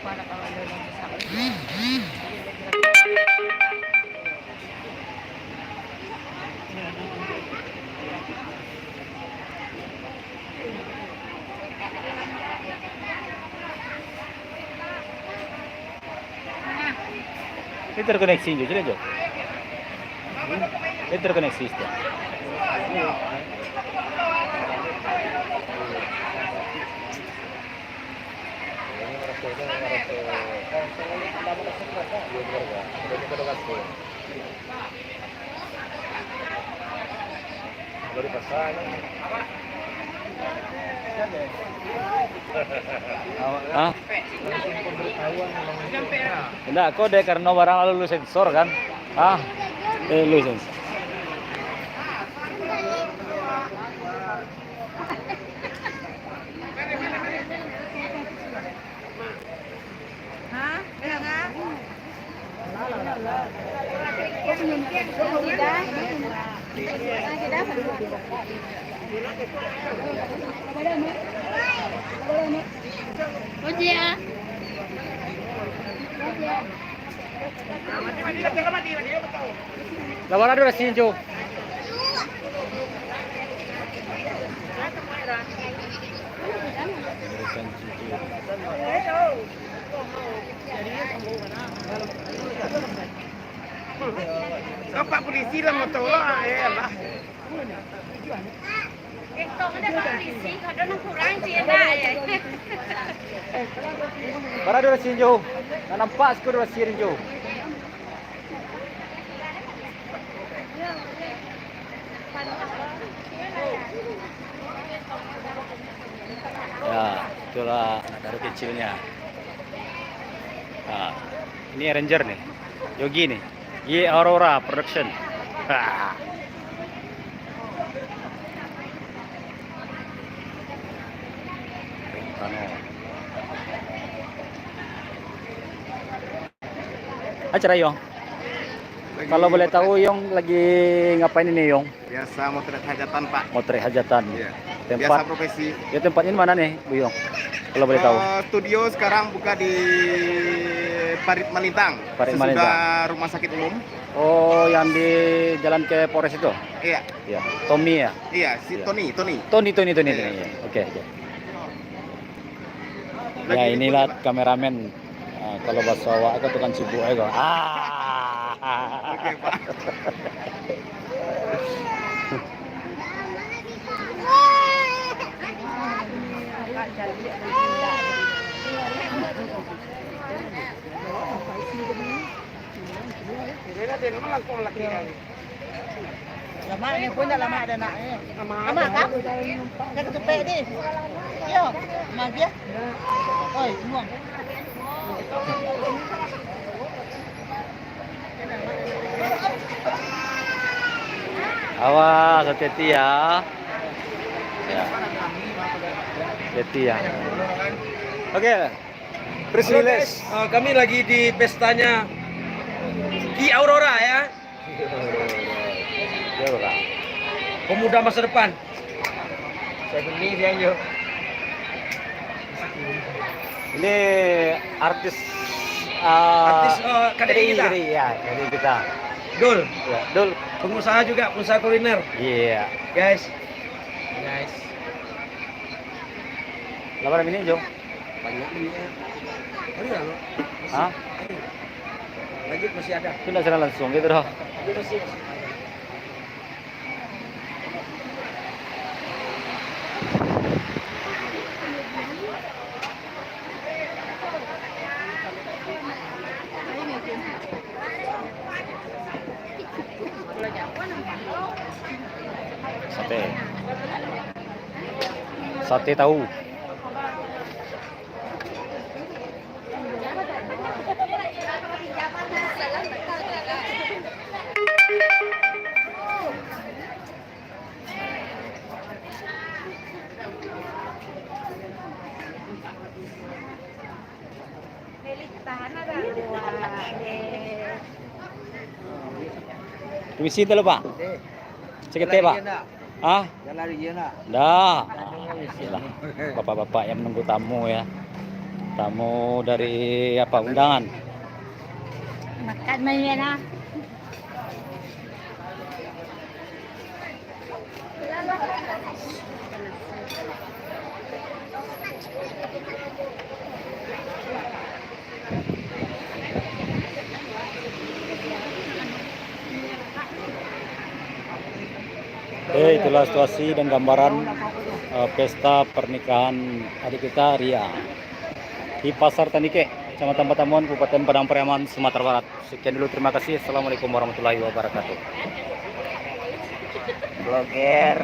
Ini terkoneksi juga, Jo. Ini terkoneksi itu. Ah? Enggak, kode karena barang lalu sensor kan? Ah, lu sensor. Hah? Bilang Lawan ada sinjo. Pak polisi lah mau tolong ya lah. Ito ada polisi, kadang kurang sih ya. Para ada sinjo. Nampak skor ada sinjo. Ya, itulah baru kecilnya. Nah, ini Ranger nih, Yogi nih, Ye Aurora Production. Acara Yong. Kalau boleh tahu Yong lagi ngapain ini Yong? Biasa motret hajatan Pak. Motret hajatan. Iya. Tempat Biasa profesi. Ya tempat ini mana nih Bu Yong? Kalau boleh tahu. Studio sekarang buka di Parit Malintang. Parit Sesudah Malintang. rumah sakit umum. Oh, yang di jalan ke Polres itu? Iya. Iya. Tommy ya? Iya, si Iya. Tony. Tony. Iya. Iya. Oke. Ya inilah kameramen. Nah, kalau bahasa awak itu tukang sibuk aja. Oke, Pak. Lama ni pun dah lama ada nak ni. Lama kan? Dah ketepek ni. Yo, mak dia. Oi, buang. Awas, hati-hati ya. Ya. Hati ya. Oke. Press release. Kami lagi di pestanya Ki Aurora ya, pemuda masa depan. Ini artis Artis KDI kita. Ya, KDI kita. Dul, Ya, Dul. pengusaha juga, pengusaha kuliner. Iya. Guys, Laporan ini, Jo. banyak ini ya. Hah? Lanjut masih ada. Tidak sana langsung gitu doh. Masih. Sate tahu. Permisi dulu Pak. Sekete Pak. Ah? Jalan lagi nak. Dah. Bapak-bapak yang menunggu tamu ya. tamu dari apa undangan. Makan main ah. Oke, itulah situasi dan gambaran pesta pernikahan adik kita Ria di Pasar Tandike, Kecamatan Batamuan, Kabupaten Padang Pariaman, Sumatera Barat. Sekian dulu, terima kasih. Assalamualaikum warahmatullahi wabarakatuh. Blogger.